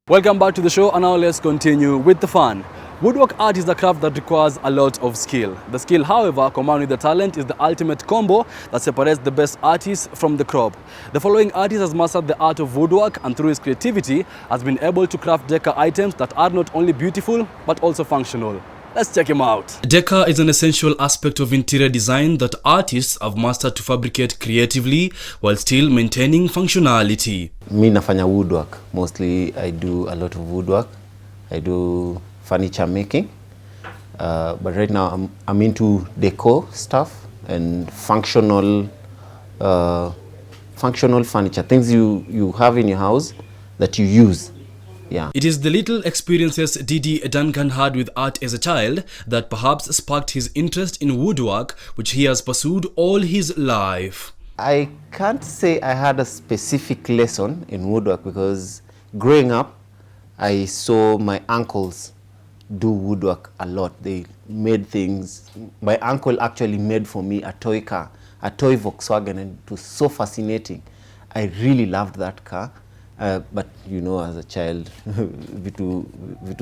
Welcome back to the show, and now let's continue with the fun. Woodwork art is a craft that requires a lot of skill. The skill, however, combined with the talent, is the ultimate combo that separates the best artists from the crop. The following artist has mastered the art of woodwork and through his creativity has been able to craft decor items that are not only beautiful but also functional. Let's check him out. Decor is an essential aspect of interior design that artists have mastered to fabricate creatively while still maintaining functionality. Mi nafanya woodwork. Mostly I do a lot of woodwork. I do furniture making. But right now I'm into decor stuff and functional furniture. Things you have in your house that you use. Yeah. It is the little experiences DD Duncan had with art as a child that perhaps sparked his interest in woodwork, which he has pursued all his life. I can't say I had a specific lesson in woodwork because growing up, I saw my uncles do woodwork a lot. They made things. My uncle actually made for me a toy car, a toy Volkswagen, and it was so fascinating. I really loved that car. But you know, as a child, vitu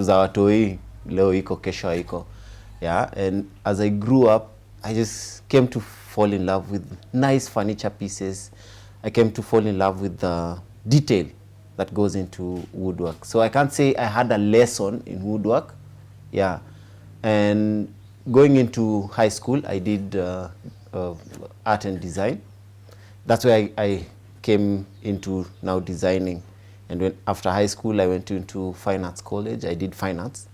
za watoi leo iko kesho haiko. Yeah, and as I grew up, I just came to fall in love with nice furniture pieces. I came to fall in love with the detail that goes into woodwork. So I can't say I had a lesson in woodwork. Yeah, and going into high school, I did art and design. That's where I came into now designing. And when after high school I went into fine arts college. I did fine arts,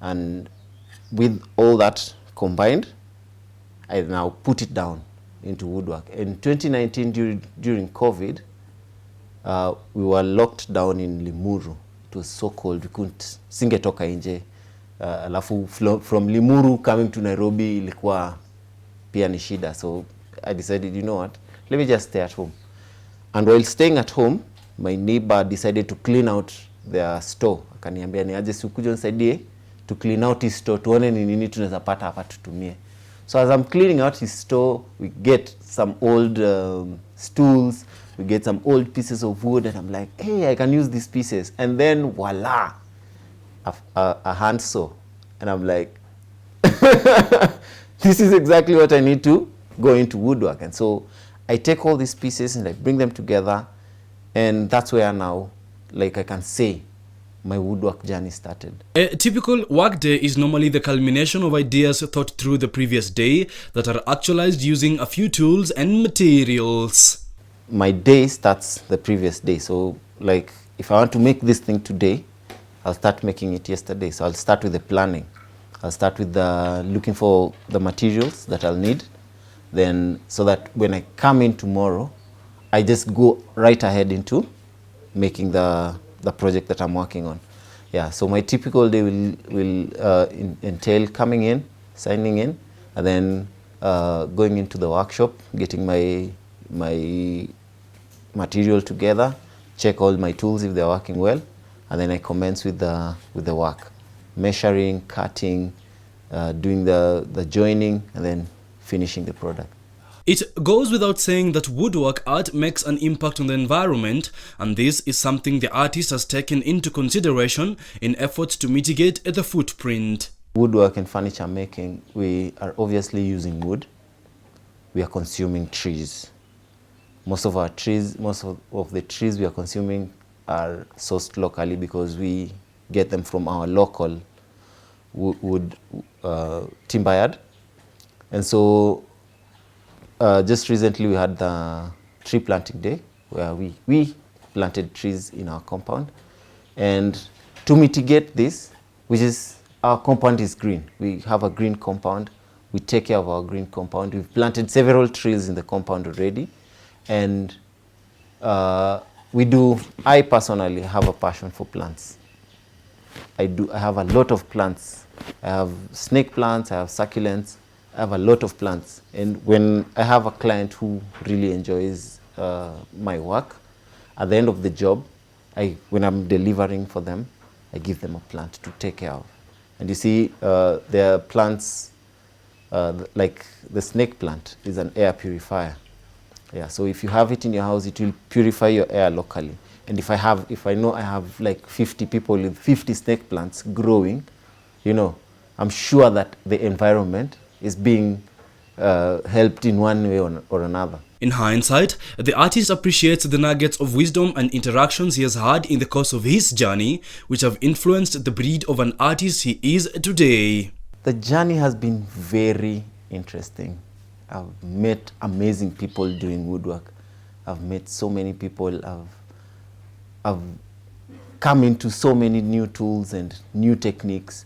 and with all that combined, I now put it down into woodwork. In 2019 during COVID, we were locked down in Limuru. It was so cold we couldn't singetoka nje. Alafu from Limuru coming to Nairobi ilikuwa pia ni shida. So I decided, you know what, let me just stay at home. And while staying at home, my neighbor decided to clean out their store. Akaniambia ni aje sikuja nisaidie to clean out his store, tuone ni nini tunaweza pata hapa tutumie. So as I'm cleaning out his store, we get some old stools, we get some old pieces of wood, and I'm like, hey, I can use these pieces. And then voila, a handsaw. And I'm like, this is exactly what I need to go into woodwork. And so I take all these pieces and I bring them together, and that's where now, like I can say, my woodwork journey started. A typical work day is normally the culmination of ideas thought through the previous day that are actualized using a few tools and materials. My day starts the previous day. So like if I want to make this thing today, I'll start making it yesterday. So I'll start with the planning. I'll start with the looking for the materials that I'll need. Then so that when I come in tomorrow, I just go right ahead into making the project that I'm working on. Yeah, so my typical day will entail coming in, signing in, and then going into the workshop, getting my material together, check all my tools if they're working well, and then I commence with the work, measuring, cutting, doing the joining, and then finishing the product. It goes without saying that woodwork art makes an impact on the environment, and this is something the artist has taken into consideration in efforts to mitigate the footprint. Woodwork and furniture making, we are obviously using wood. We are consuming trees. Most of the trees we are consuming are sourced locally because we get them from our local wood timber yard. And so just recently we had the tree planting day where we planted trees in our compound. And to mitigate this, which is our compound is green. We have a green compound. We take care of our green compound. We've planted several trees in the compound already. And I personally have a passion for plants. I have a lot of plants. I have snake plants, I have succulents, I have a lot of plants. And when I have a client who really enjoys my work, at the end of the job, when I'm delivering for them, I give them a plant to take care of. And you see, there are plants, like the snake plant is an air purifier. Yeah, so if you have it in your house, it will purify your air locally. And if I know I have like 50 people with 50 snake plants growing, you know, I'm sure that the environment is being helped in one way or another. In hindsight, the artist appreciates the nuggets of wisdom and interactions he has had in the course of his journey, which have influenced the breed of an artist he is today. The journey has been very interesting. I've met amazing people doing woodwork. I've met so many people. I've come into so many new tools and new techniques,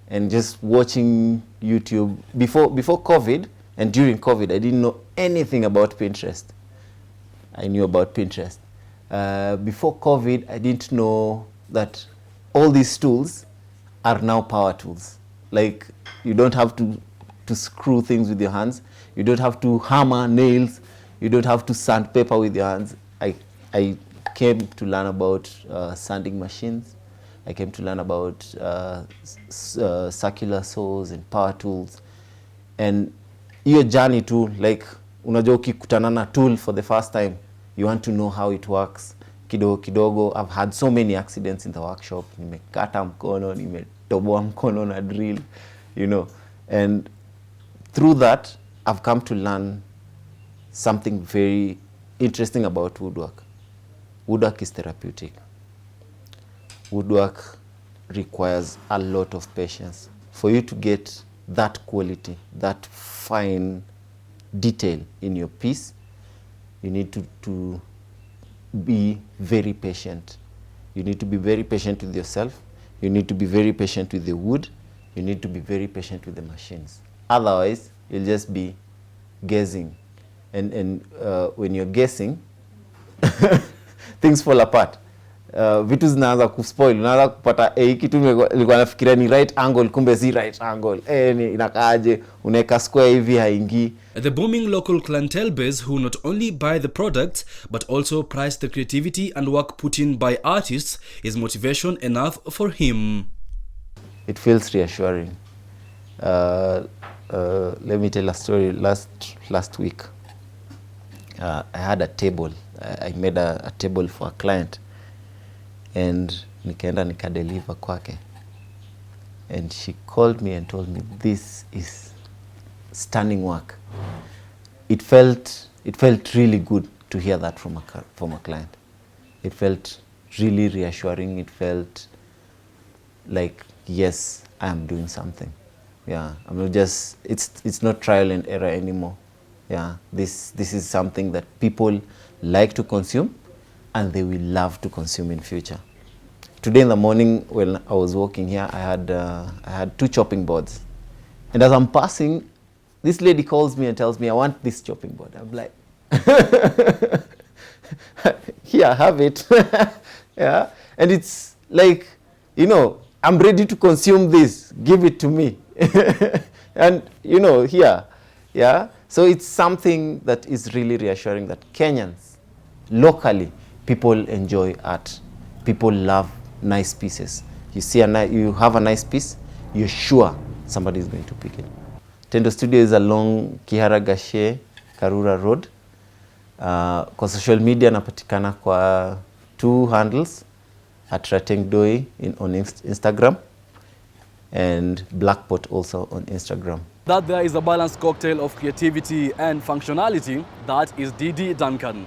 and just watching YouTube. Before COVID and during COVID, I didn't know anything about Pinterest. I knew about Pinterest. Before COVID, I didn't know that all these tools are now power tools. Like, you don't have to screw things with your hands. You don't have to hammer nails. You don't have to sandpaper with your hands. I came to learn about sanding machines. I came to learn about circular saws and power tools. And your journey too, like, unajua ukikutana na tool for the first time, you want to know how it works. Kidogo kidogo, I've had so many accidents in the workshop. Nimekata mkono, nimetoboa mkono na drill, you know. And through that, I've come to learn something very interesting about woodwork. Woodwork is therapeutic. Woodwork requires a lot of patience. For you to get that quality, that fine detail in your piece, you need to be very patient. You need to be very patient with yourself. You need to be very patient with the wood. You need to be very patient with the machines. Otherwise, you'll just be guessing. And when you're guessing, things fall apart. Vitu zinaanza kuspoil. Unaanza kupata kitu nilikuwa nafikiria ni right angle, kumbe si right angle. Ni inakaaje, unaweka square hivi haingii. The booming local clientele base who not only buy the products but also prize the creativity and work put in by artists is motivation enough for him. It feels reassuring. Let me tell a story. Last week, I had a table. I made a table for a client, and nikaenda nikadeliver kwake, and she called me and told me, this is stunning work. It felt really good to hear that from a client. It felt really reassuring. It felt like, yes, I am doing something. Yeah, I'm not just, it's not trial and error anymore. Yeah, this is something that people like to consume and they will love to consume in future. Today in the morning when I was walking here, I had 2 chopping boards. And as I'm passing, this lady calls me and tells me, I want this chopping board. I'm like, here, have it. Yeah, and it's like, you know, I'm ready to consume this. Give it to me. And, you know, here, yeah. So it's something that is really reassuring that Kenyans, locally, people enjoy art. People love nice pieces. You see, you have a nice piece, you're sure somebody is going to pick it. Tendo Studio is along Kihara Gashe, Karura Road. Kwa social media napatikana kwa 2 handles, at Ratengdoi on Instagram, and Blackpot also on Instagram. That there is a balanced cocktail of creativity and functionality. That is DD Duncan.